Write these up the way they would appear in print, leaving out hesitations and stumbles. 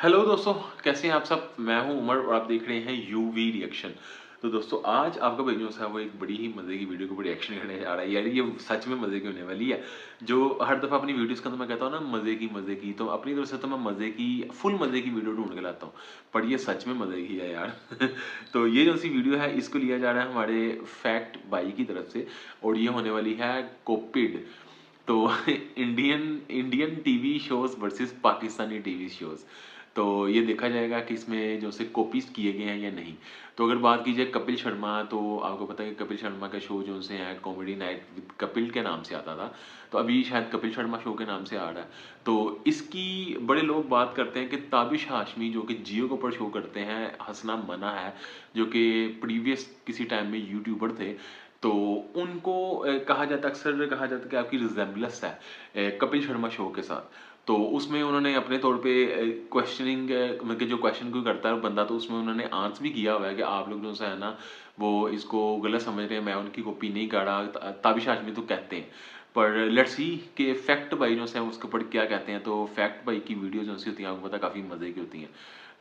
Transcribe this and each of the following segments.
Hello दोस्तों, कैसे हैं आप सब। मैं हूं उमर और आप देख रहे हैं यूवी रिएक्शन। तो दोस्तों आज आपका भाई जो है वो एक बड़ी ही मज़े की वीडियो के ऊपर रिएक्शन करने जा रहा है। यार ये सच में मज़े की होने वाली है। जो हर दफ़ा अपनी वीडियोस के अंदर मैं कहता हूँ ना मज़े की, तो अपनी तरफ से तो मैं मज़े की फुल मज़े की वीडियो ढूंढ के लाता हूँ। पर ये सच में मज़े की है यार। तो ये जो सी वीडियो है इसको लिया जा रहा है हमारे फैक्ट बाई की तरफ से और ये होने वाली है कोपिड। तो Indian Indian TV shows versus Pakistani TV shows. तो ये देखा जाएगा कि इसमें जो से कॉपीज किए गए हैं या नहीं। तो अगर बात की जाए कपिल शर्मा, तो आपको पता है कि कपिल शर्मा का शो जो से है कॉमेडी नाइट विद कपिल के नाम से आता था। तो अभी शायद कपिल शर्मा शो के नाम से आ रहा है। तो इसकी बड़े लोग बात करते हैं कि ताबिश हाशमी जो कि जियो के ऊपर शो करते हैं, हंसना मना है, जो कि प्रीवियस किसी टाइम में यूट्यूबर थे। तो उनको कहा जाता अक्सर कहा जाता है कि आपकी रिजेम्बलेंस है कपिल शर्मा शो के साथ। तो उसमें उन्होंने अपने तौर पे क्वेश्चनिंग मतलब जो क्वेश्चन कोई करता है बंदा, तो उसमें उन्होंने आंसर भी किया हुआ है कि आप लोग जो है ना वो इसको गलत समझ रहे हैं, मैं उनकी कॉपी नहीं कर रहा, ताबिश हाशमी तो कहते हैं। पर लेट्स सी कि फैक्ट भाई जो है उसके ऊपर क्या कहते हैं। तो फैक्ट भाई की वीडियो जो सी होती हैं आपको पता काफ़ी मज़े की होती हैं।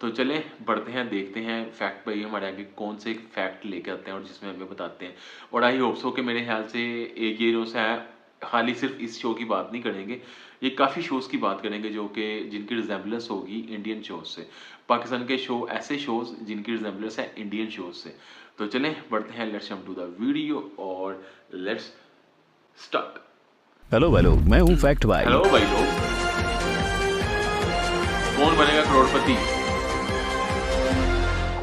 तो चलें बढ़ते हैं, देखते हैं फैक्ट भाई हमारे आगे कौन से फैक्ट लेके आते हैं और जिसमें हमें बताते हैं। और आई होप सो कि मेरे ख्याल से एक ये जो है खाली सिर्फ इस शो की बात नहीं करेंगे, ये काफ़ी शोज़ की बात करेंगे जो कि जिनकी रिजेम्बलेंस होगी इंडियन शोज़ से। पाकिस्तान के शो ऐसे शोज़ जिनकी रिजेम्बलेंस है इंडियन शोज़ से। तो चलें बढ़ते हैं, let's jump to the video और लेट्स स्टार्ट। हेलो भाई लोग, मैं हूँ फैक्ट भाई। हेलो भाई लोग, कौन बनेगा करोड़पति।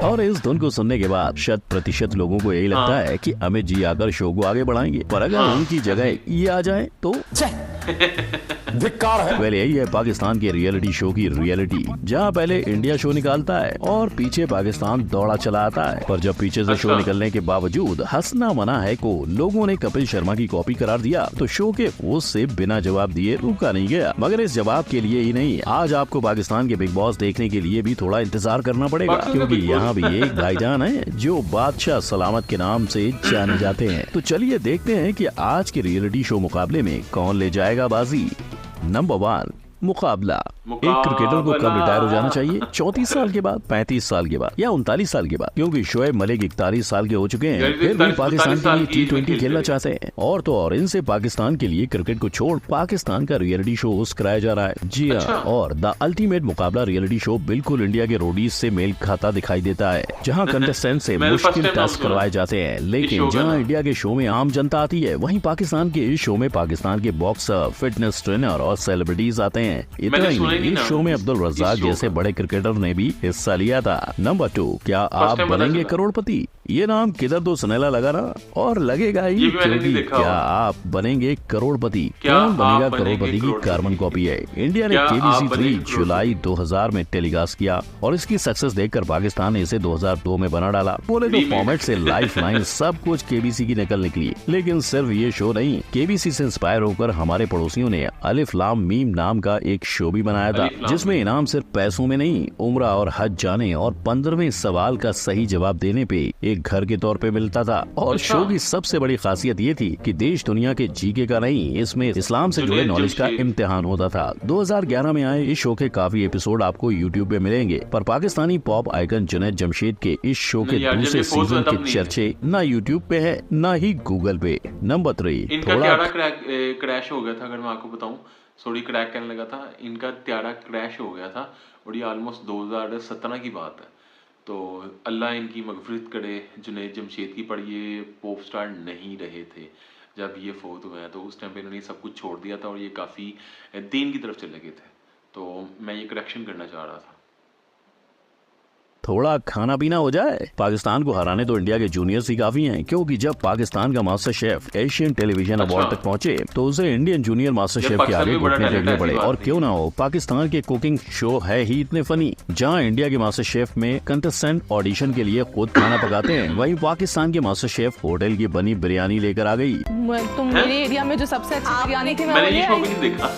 और इस धुन को सुनने के बाद 100% लोगों को यही लगता है कि अमित जी आकर शो को आगे बढ़ाएंगे, पर अगर उनकी जगह ये आ जाए तो धिक्कार है। यही है पाकिस्तान के रियलिटी शो की रियलिटी, जहाँ पहले इंडिया शो निकालता है और पीछे पाकिस्तान दौड़ा चला आता है। पर जब पीछे से शो निकलने के बावजूद हंसना मना है को लोगों ने कपिल शर्मा की कॉपी करार दिया, तो शो के होस्ट से बिना जवाब दिए रुका नहीं गया। मगर इस जवाब के लिए ही नहीं, आज आपको पाकिस्तान के बिग बॉस देखने के लिए भी थोड़ा इंतजार करना पड़ेगा, क्योंकि यहाँ भी एक भाईजान है जो बादशाह सलामत के नाम से जाने जाते हैं। तो चलिए देखते हैं कि आज के रियलिटी शो मुकाबले में कौन ले जाएगा बाजी। नंबर 1, मुकाबला। एक क्रिकेटर को कब रिटायर हो जाना चाहिए? 34 साल के बाद, 35 साल के बाद या 39 साल के बाद? क्योंकि शोएब मलिक 41 साल के हो चुके हैं, फिर भी पाकिस्तान के लिए T20 खेलना चाहते हैं। और तो और इनसे पाकिस्तान के लिए क्रिकेट को छोड़ पाकिस्तान का रियलिटी शो होस्ट कराया जा रहा है। जी हाँ, और द अल्टीमेट मुकाबला रियलिटी शो बिल्कुल इंडिया के रोडीज से मेल खाता दिखाई देता है, जहाँ कंटेस्टेंट से मुश्किल टास्क करवाए जाते हैं। लेकिन जहाँ इंडिया के शो में आम जनता आती है, वहीं पाकिस्तान के इस शो में पाकिस्तान के बॉक्सर, फिटनेस ट्रेनर और सेलिब्रिटीज आते हैं। इतना ही नहीं, इस शो में अब्दुल रज़ाक जैसे बड़े क्रिकेटर ने भी हिस्सा लिया था। नंबर 2, क्या आप बनेंगे करोड़पति? ये नाम किधर तो सुनेला लगा ना, और लगेगा ही, क्योंकि क्या आप बनेंगे करोड़पति। कौन बनेगा करोड़पति की कार्बन कॉपी है। इंडिया ने KBC 3 जुलाई 2000 में टेलीकास्ट किया और इसकी सक्सेस देखकर पाकिस्तान ने इसे 2002 में बना डाला। बोले तो फॉर्मेट से लाइफ लाइन सब कुछ KBC की नकल निकली। लेकिन सिर्फ ये शो नहीं, KBC से इंस्पायर होकर हमारे पड़ोसियों ने अलिफ लाम मीम नाम का एक शो भी बनाया था, जिसमें इनाम सिर्फ पैसों में नहीं, उम्र और हज जाने और 15वें सवाल का सही जवाब देने पे एक घर के तौर पे मिलता था। और शो की सबसे बड़ी खासियत ये थी कि देश दुनिया के जीके का नहीं, इसमें इस्लाम से जुड़े नॉलेज का इम्तिहान होता था। 2011 में आए इस शो के काफी एपिसोड आपको YouTube पे मिलेंगे, पर पाकिस्तानी पॉप आइकन जुनैद जमशेद के इस शो के दूसरे सीजन के चर्चे न YouTube पे है न ही गूगल पे। नंबर 3, इनका त्यारा क्रैश हो गया था। अगर मैं आपको बताऊं, सॉरी क्रैक कहने लगा था, इनका त्यारा क्रैश हो गया था और ये ऑलमोस्ट 2017 की बात है। तो अल्लाह इनकी मगफिरत करे जुनैद जमशेद की, पर ये पॉप स्टार नहीं रहे थे जब ये फोत हुए हैं। तो उस टाइम पे इन्होंने सब कुछ छोड़ दिया था और ये काफ़ी दीन की तरफ चले गए थे। तो मैं ये करेक्शन करना चाह रहा था। थोड़ा खाना पीना हो जाए। पाकिस्तान को हराने तो इंडिया के जूनियर्स ही काफी हैं, क्योंकि जब पाकिस्तान का master chef Asian television award तक पहुंचे तो उसे इंडियन जूनियर मास्टर शेफ के आगे घुटने टेकने पड़े। और क्यों ना हो, पाकिस्तान के कुकिंग शो है ही इतने फनी। जहां इंडिया के मास्टर शेफ में कंटेस्टेंट ऑडिशन के लिए खुद खाना पकाते हैं, वहीं पाकिस्तान के मास्टर शेफ होटल की बनी बिरयानी लेकर आ गई। तुम मेरे एरिया में जो सबसे अच्छी बिरयानी थी मैंने ये शो भी नहीं देखा।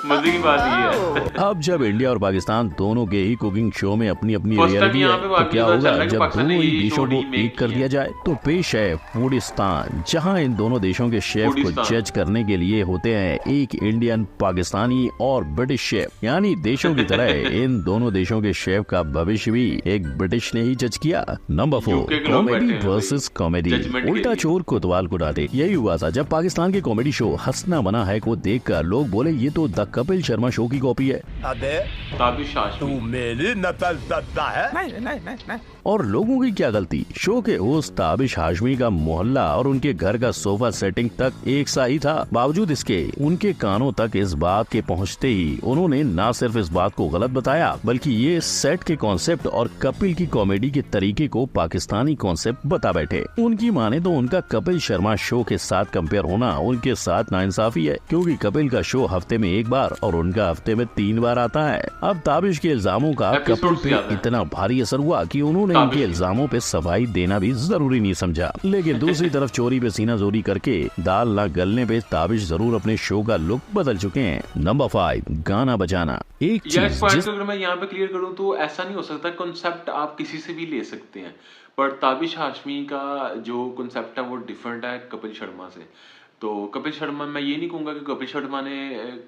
मजे की बात ये है। अब जब इंडिया और पाकिस्तान दोनों के ही कुकिंग शो में अपनी अपनी First time रियलिटी है, यहाँ पे तो वाकई क्या पता होगा चला कि जब पाकिस्तान ने दोनों ही ये देशों show को remake एक कर किया दिया जाए। तो पेश है फूडिस्तान, जहां इन दोनों देशों के शेफ को फूडिस्तान। जज करने के लिए होते हैं एक इंडियन, पाकिस्तानी और ब्रिटिश शेफ। यानी देशों की तरह इन दोनों देशों के शेफ का भविष्य भी एक ब्रिटिश ने ही जज किया। नंबर 4, UK के लोग कॉमेडी बैठे हैं वर्सेस भाई, कॉमेडी। judgment के उल्टा लिए। चोर कोतवाल को डांटे, यही हुआ था जब पाकिस्तान के कॉमेडी शो हंसना मना है को देखकर लोग बोले ये तो द कपिल शर्मा शो की कॉपी है। अबे ताबिश हाशमी। तू मेरी नकल करता है? नहीं। और लोगों की क्या गलती, शो के होस्ट ताबिश हाशमी का मोहल्ला और उनके घर का सोफा सेटिंग तक एक सा ही था। बावजूद इसके उनके कानों तक इस बात के पहुंचते ही उन्होंने न सिर्फ इस बात को गलत बताया, बल्कि ये सेट के कॉन्सेप्ट और कपिल की कॉमेडी के तरीके को पाकिस्तानी कॉन्सेप्ट बता बैठे। उनकी माने तो उनका कपिल शर्मा शो के साथ कंपेयर होना उनके साथ नाइंसाफी है, क्योंकि कपिल का शो हफ्ते में एक बार और उनका हफ्ते में 3 बार आता है। अब ताबिश के इल्जामों का कपिल Episodes पे ज्यादा है। इतना भारी असर हुआ कि उन्होंने इनके इल्जामों पे सफाई देना भी जरूरी नहीं समझा। लेकिन दूसरी तरफ चोरी पे सीना जोरी करके दाल ना गलने पे ताबिश जरूर अपने शो का लुक बदल चुके हैं। नंबर 5, गाना बजाना। एक या इस चीज पॉइंट जिस को अगर मैं यहाँ पे क्लियर करूँ तो ऐसा नहीं हो सकता, कॉन्सेप्ट आप किसी से भी ले सकते हैं, पर ताबिश हाशमी का जो कॉन्सेप्ट है वो डिफरेंट है कपिल शर्मा से। तो कपिल शर्मा, मैं ये नहीं कहूँगा कि कपिल शर्मा ने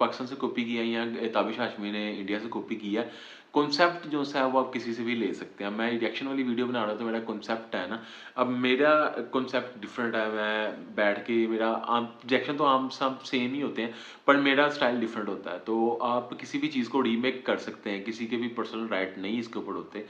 पाकिस्तान से कॉपी किया या ताबिश हाशमी ने इंडिया से कॉपी किया। कॉन्सेप्ट जो सा है वो आप किसी से भी ले सकते हैं। मैं रिएक्शन वाली वीडियो बना रहा हूँ तो मेरा कॉन्सेप्ट है ना, अब मेरा कॉन्सेप्ट डिफरेंट है। मैं बैठ के मेरा रिएक्शन तो आम सब सेम ही होते हैं, पर मेरा स्टाइल डिफरेंट होता है। तो आप किसी भी चीज़ को रीमेक कर सकते हैं, किसी के भी पर्सनल राइट नहीं इसके ऊपर होते,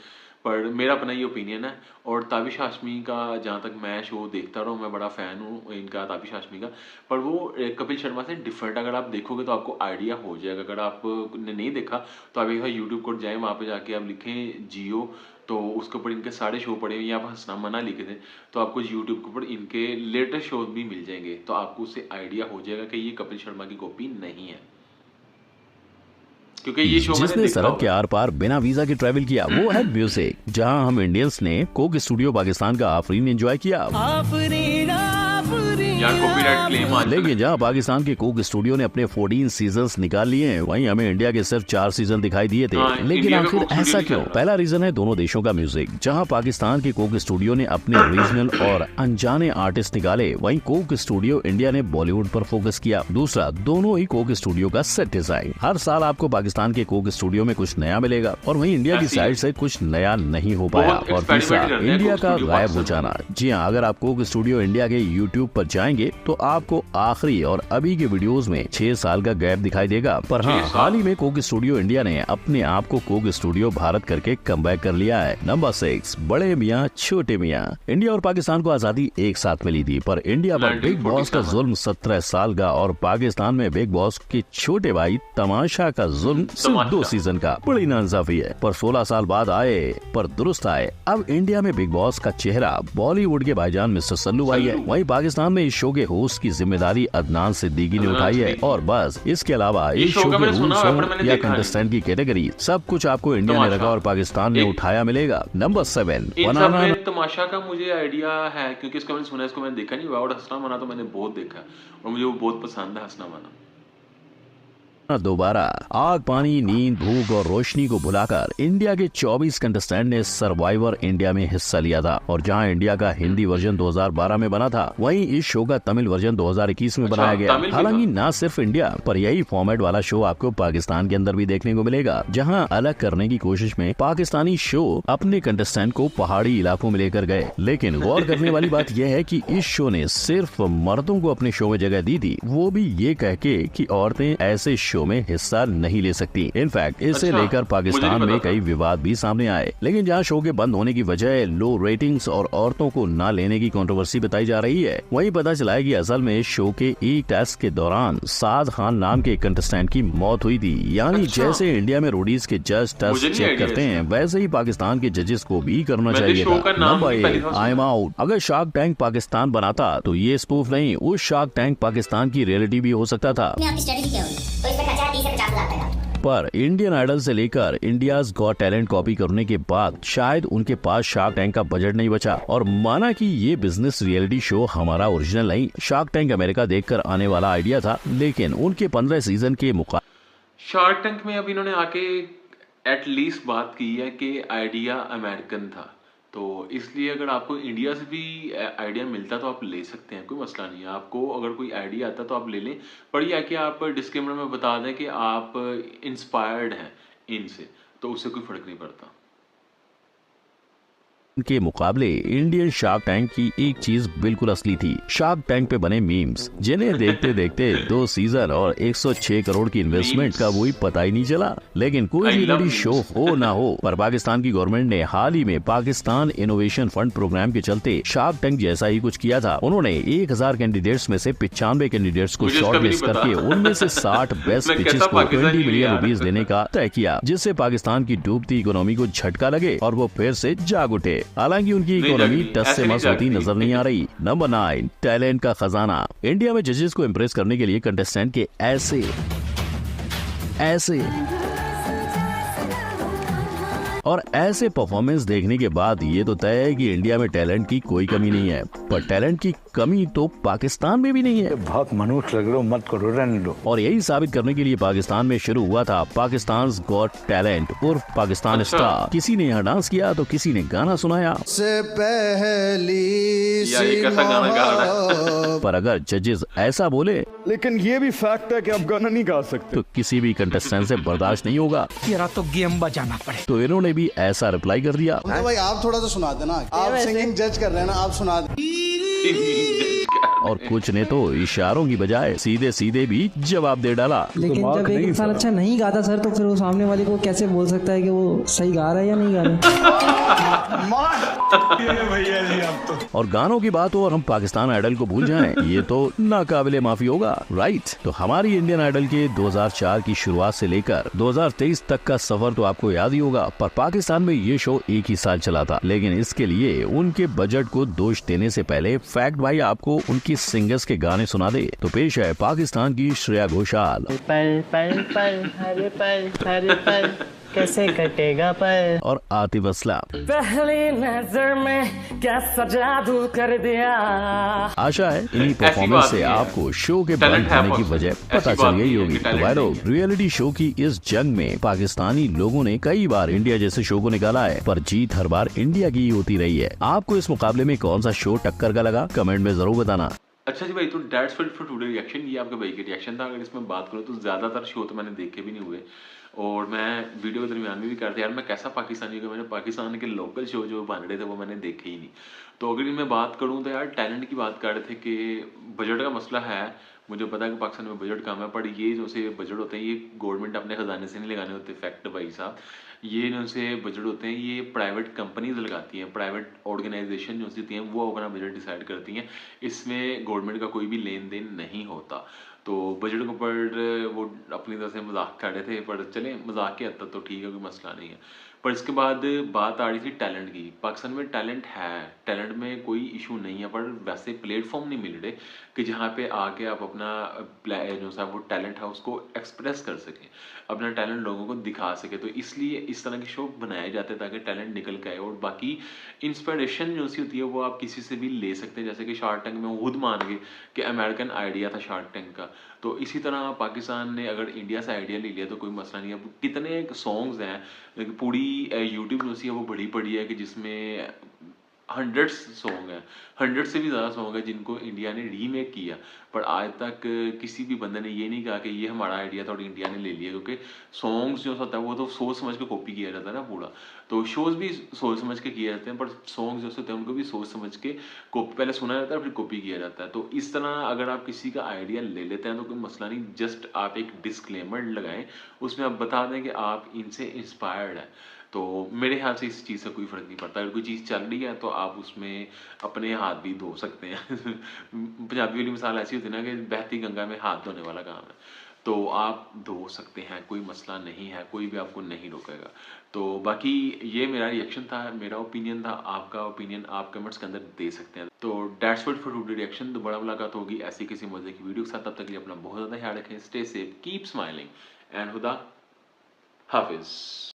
पर मेरा अपना ये ओपिनियन है। और ताबिश हाशमी का जहाँ तक मैं शो देखता रहा हूँ, मैं बड़ा फ़ैन हूँ इनका, ताबिश हाशमी का, पर वो कपिल शर्मा से डिफरेंट। अगर आप देखोगे तो आपको आइडिया हो जाएगा। अगर आपने नहीं देखा तो आप एक बार यूट्यूब को जाएँ, वहाँ पे जाके आप लिखें जियो, तो उसके ऊपर इनके सारे शो पड़े हुए हैं। आप हंसना मना लिखे थे तो आपको यूट्यूब के ऊपर इनके लेटेस्ट शो भी मिल जाएंगे, तो आपको उससे आइडिया हो जाएगा कि ये कपिल शर्मा की कॉपी नहीं है, क्योंकि ये शो मैंने जिसने देखा सड़क के हुआ है। आर पार बिना वीजा के ट्रैवल किया वो है म्यूजिक, जहां हम इंडियंस ने कोक स्टूडियो पाकिस्तान का आफरीन एंजॉय किया। यार कॉपीराइट क्लेम आ लेकिन जहां पाकिस्तान के कोक स्टूडियो ने अपने 14 सीजन्स निकाल लिए हैं, वहीं हमें इंडिया के सिर्फ 4 सीजन दिखाई दिए थे। हाँ, लेकिन इंडिया का आखिर कोक स्टूडियो ऐसा नहीं क्यों? चल रहा। पहला रीजन है दोनों देशों का म्यूजिक। जहां पाकिस्तान के कोक स्टूडियो ने अपने रीजनल और अनजाने आर्टिस्ट निकाले, वहीं कोक स्टूडियो इंडिया ने बॉलीवुड पर फोकस किया। दूसरा, दोनों ही कोक स्टूडियो का सेट डिजाइन। हर साल आपको पाकिस्तान के कोक स्टूडियो में कुछ नया मिलेगा और वहीं इंडिया की ऐसी साइड है। से कुछ नया नहीं हो पाया। बहुत और experiment तीसरा, करते हैं इंडिया कोक का स्टूडियो गायब हो पाकिस्तान जाना। जी हाँ, अगर आप कोक स्टूडियो इंडिया के यूट्यूब पर जाएंगे तो आपको आखिरी और अभी के वीडियोस में 6 साल का गैप दिखाई देगा। पर हाँ, 6 साल? हाल ही में कोक स्टूडियो इंडिया ने अपने आप को कोक स्टूडियो भारत करके कमबैक कर लिया है। नंबर 6, बड़े मियाँ छोटे मियाँ। इंडिया और पाकिस्तान को आजादी एक साथ मिली थी, पर इंडिया पर बिग बॉस का 1947 जुल्म 17 साल का और पाकिस्तान में बिग बॉस के छोटे भाई तमाशा का जुल्म सिर्फ 2 सीजन का। बड़ी नाइंसाफी है, पर 16 साल बाद आए पर दुरुस्त आए। अब इंडिया में बिग बॉस का चेहरा बॉलीवुड के भाईजान मिस्टर सल्लू भाई है। वहीं पाकिस्तान में इस शो के होस्ट की जिम्मेदारी अदनान सिद्दीकी ने उठाई है। और बस इसके अलावा ये इस शो शो का के मैंने सुना रूल्स है, हों पर मैंने या देखा नहीं। कंटेस्टेंट की कैटेगरी, सब कुछ आपको इंडिया ने तमाशा। रखा और पाकिस्तान ने एक- उठाया मिलेगा। नंबर 7, इन सब बनाना में तमाशा का मुझे आइडिया है, क्योंकि इसका मैंने सुना है, इसको मैंने देखा नहीं हुआ। और हंसना मना तो मैंने बहुत देखा और मुझे वो बहुत पसंद है, हंसना मना। दोबारा। आग, पानी, नींद, भूख और रोशनी को भुलाकर इंडिया के 24 कंटेस्टेंट ने सर्वाइवर इंडिया में हिस्सा लिया था। और जहां इंडिया का हिंदी वर्जन 2012 में बना था, वहीं इस शो का तमिल वर्जन 2021 में अच्छा, बनाया गया। तमिल भी हालांकि था। न सिर्फ इंडिया पर यही फॉर्मेट वाला शो आपको पाकिस्तान के अंदर भी देखने को मिलेगा, जहां अलग करने की कोशिश में पाकिस्तानी शो अपने कंटेस्टेंट को पहाड़ी इलाकों में लेकर गए। लेकिन गौर करने वाली बात यह है कि इस शो ने सिर्फ मर्दों को अपने शो में जगह दी थी, वो भी ये कह के कि औरतें ऐसे शो में हिस्सा नहीं ले सकती। इनफैक्ट इसे अच्छा, लेकर मुझे पाकिस्तान नहीं में पता था। कई विवाद भी सामने आए। लेकिन जहां शो के बंद होने की वजह लो रेटिंग्स और औरतों को न लेने की कंट्रोवर्सी बताई जा रही है, वहीं पता चला है कि असल में इस शो के एक टेस्ट के दौरान साद खान नाम के एक कंटेस्टेंट की मौत हुई थी। यानी अच्छा। जैसे इंडिया में रोडीज के जज मुझे टेस्ट नहीं चेक आइडिया करते हैं, वैसे ही पाकिस्तान के जजेस को भी करना मैंने चाहिए शो था। का नाम नंबर भी पहली 8, बार सुना। I am out. अगर शार्क टैंक पाकिस्तान बनाता तो ये स्पूफ नहीं, उस शार्क टैंक पाकिस्तान की रियलिटी भी हो सकता था। आपकी स्ट्रेटजी क्या होगी? तो इसमें खर्चा 30 से 50 लाख तक का। पर इंडियन आइडल से लेकर इंडियाज गॉट टैलेंट कॉपी करने के बाद शायद उनके पास शार्क टैंक का बजट नहीं बचा और माना कि ये बिजनेस रियलिटी शो हमारा ओरिजिनल नहीं, शार्क टैंक अमेरिका देखकर आने वाला आइडिया था। लेकिन उनके 15 सीजन के मुकाबले शार्क टैंक में अब इन्होंने आके एटलीस्ट बात की है कि आइडिया अमेरिकन था, तो इसलिए अगर आपको इंडिया से भी आइडिया मिलता तो आप ले सकते हैं, कोई मसला नहीं है। आपको अगर कोई आइडिया आता तो आप ले लें, पर यह है कि आप डिस्क्लेमर में बता दें कि आप इंस्पायर्ड हैं इनसे, तो उससे कोई फ़र्क नहीं पड़ता। के मुकाबले इंडियन शार्क टैंक की एक चीज बिल्कुल असली थी, शार्क टैंक पे बने मीम्स, जिन्हें देखते देखते 2 सीजन और 106 करोड़ की इन्वेस्टमेंट का वही पता ही नहीं चला। लेकिन कोई भी रियलिटी शो हो ना हो, पर पाकिस्तान की गवर्नमेंट ने हाल ही में पाकिस्तान इनोवेशन फंड प्रोग्राम के चलते शार्क टैंक जैसा ही कुछ किया था। उन्होंने 1000 कैंडिडेट्स में से 95 कैंडिडेट्स को शॉर्टलिस्ट करके उनमें से 60 बेस्ट पिचेस को 20 मिलियन रुपीस देने का तय किया, जिससे पाकिस्तान की डूबती इकोनॉमी को झटका लगे और वो फिर से जाग उठे। हालांकि उनकी इकोनॉमी टस से मस होती नजर नहीं आ रही। नंबर 9, टैलेंट का खजाना। इंडिया में जजेस को इम्प्रेस करने के लिए कंटेस्टेंट के ऐसे और ऐसे परफॉर्मेंस देखने के बाद ये तो तय है कि इंडिया में टैलेंट की कोई कमी नहीं है, पर टैलेंट की कमी तो पाकिस्तान में भी नहीं है। बहुत मनुष्य लग रहे हो, मत करो, रहने दो। और यही साबित करने के लिए पाकिस्तान में शुरू हुआ था पाकिस्तान गॉट टैलेंट उर्फ पाकिस्तान स्टार। किसी ने यहाँ डांस किया तो किसी ने गाना सुनाया से पहली पर अगर जजेस ऐसा बोले लेकिन ये भी फैक्ट है कि आप गाना नहीं गा सकते, तो किसी भी कंटेस्टेंट से बर्दाश्त नहीं होगा। तेरा तो गेम बजाना पड़े। तो इन्होंने भी ऐसा रिप्लाई कर दिया। तो भाई आप थोड़ा तो सुना देना, आप सिंगिंग जज कर रहे हैं ना, आप सुना दें। और कुछ ने तो इशारों की बजाय सीधे सीधे भी जवाब दे डाला। लेकिन जब एक इंसान अच्छा नहीं गाता सर, तो फिर वो सामने वाले को कैसे बोल सकता है कि वो सही गा रहा है या नहीं गा रहा। और गानों की बात हो और हम पाकिस्तान आइडल को भूल जाएं, ये तो नाकाबिले माफी होगा, राइट। तो हमारी इंडियन आइडल के 2004 की शुरुआत से लेकर 2023 तक का सफर तो आपको याद ही होगा, पर पाकिस्तान में ये शो एक ही साल चला था। लेकिन इसके लिए उनके बजट को दोष देने से पहले फैक्ट भाई आपको उनकी सिंगर्स के गाने सुना दे। तो पेश है पाकिस्तान की श्रेया घोषाल। पल पल पल हर पल कैसे कटेगा पल। और आतिफ असलम। पहली नजर में कैसा जादू कर दिया। आशा है इन्हीं परफॉर्मेंस से आपको शो के बंद होने की वजह पता चल गई होगी। तो भाई लोग, रियलिटी शो की इस जंग में पाकिस्तानी लोगों ने कई बार इंडिया जैसे शो को निकाला है, पर जीत हर बार इंडिया की ही होती रही है। आपको इस मुकाबले में कौन सा शो टक्कर का लगा, कमेंट में जरूर बताना। अच्छा जी भाई, तो that's it for today reaction. ये आपके भाई के रिएक्शन था। अगर इसमें बात करूँ तो ज़्यादातर शो तो मैंने देखे भी नहीं हुए, और मैं वीडियो के दरमियान में भी करते यार मैं कैसा पाकिस्तानी हूँ, मैंने पाकिस्तान के लोकल शो जो बन रहे थे वो मैंने देखे ही नहीं। तो अगर इनमें बात करूँ तो यार टैलेंट की बात कर रहे थे कि बजट का मसला है। मुझे पता है कि पाकिस्तान में बजट कम है, पर ये जो से बजट होते हैं ये गवर्नमेंट अपने खजाने से नहीं लगाने होते। फैक्ट भाई साहब, ये जो से बजट होते हैं ये प्राइवेट कंपनीज लगाती हैं, प्राइवेट ऑर्गेनाइजेशन जो होती हैं वो अपना बजट डिसाइड करती हैं। इसमें गवर्नमेंट का कोई भी लेन देन नहीं होता। तो बजट के ऊपर वो अपनी तरह से मजाक कर रहे थे, पर चले मजाक के हद तक तो ठीक है, कोई मसला नहीं है। पर इसके बाद बात आ रही थी टैलेंट की। पाकिस्तान में टैलेंट है, टैलेंट में कोई इशू नहीं है, पर वैसे प्लेटफॉर्म नहीं मिल रहे कि जहाँ पे आके आप अपना जो सा वो टैलेंट है उसको एक्सप्रेस कर सकें, अपना टैलेंट लोगों को दिखा सके। तो इसलिए इस तरह के शो बनाए जाते हैं ताकि टैलेंट निकल के आए। और बाकी इंस्पिरेशन जो सी होती है वो आप किसी से भी ले सकते हैं, जैसे कि शार्क टैंक में खुद मान गए कि अमेरिकन आइडिया था शार्क टैंक का। तो इसी तरह पाकिस्तान ने अगर इंडिया से आइडिया ले लिया तो कोई मसला नहीं है। कितने सॉन्ग्स हैं, पूरी यूट्यूब जो सी है वो बड़ी पड़ी है कि जिसमें 100 सॉन्ग हैं, 100 से भी ज़्यादा सॉन्ग है जिनको इंडिया ने रीमेक किया, पर आज तक किसी भी बंदे ने ये नहीं कहा कि ये हमारा आइडिया था और इंडिया ने ले लिया। क्योंकि सॉन्ग्स जो होता है वो तो सोच समझ के कॉपी किया जाता है ना पूरा, तो शोज़ भी सोच समझ के किए जाते हैं, पर सॉन्ग्स जो होते हैं उनको भी सोच समझ के कॉपी पहले सुना जाता है फिर कॉपी किया जाता है। तो इस तरह अगर आप किसी का आइडिया ले लेते हैं तो कोई मसला नहीं, जस्ट आप एक डिस्क्लेमर लगाएं, उसमें आप बता दें कि आप इनसे इंस्पायर्ड हैं। तो मेरे ख्याल से इस चीज़ से कोई फ़र्क नहीं पड़ता। अगर कोई चीज़ चल रही है तो आप उसमें अपने हाथ भी धो सकते हैं। पंजाबी वाली मिसाल ऐसी होती है ना कि बहती गंगा में हाथ धोने वाला काम है, तो आप धो सकते हैं, कोई मसला नहीं है, कोई भी आपको नहीं रोकेगा। तो बाकी ये मेरा रिएक्शन था, मेरा ओपिनियन था। आपका ओपिनियन आप कमेंट्स के अंदर दे सकते हैं। तो that's it for today reaction. तो बड़ा मुलाकात होगी ऐसी किसी मजे की वीडियो के साथ। तब तक के लिए अपना बहुत ज़्यादा ख्याल रखें, stay safe, keep smiling and खुदा हाफिज़।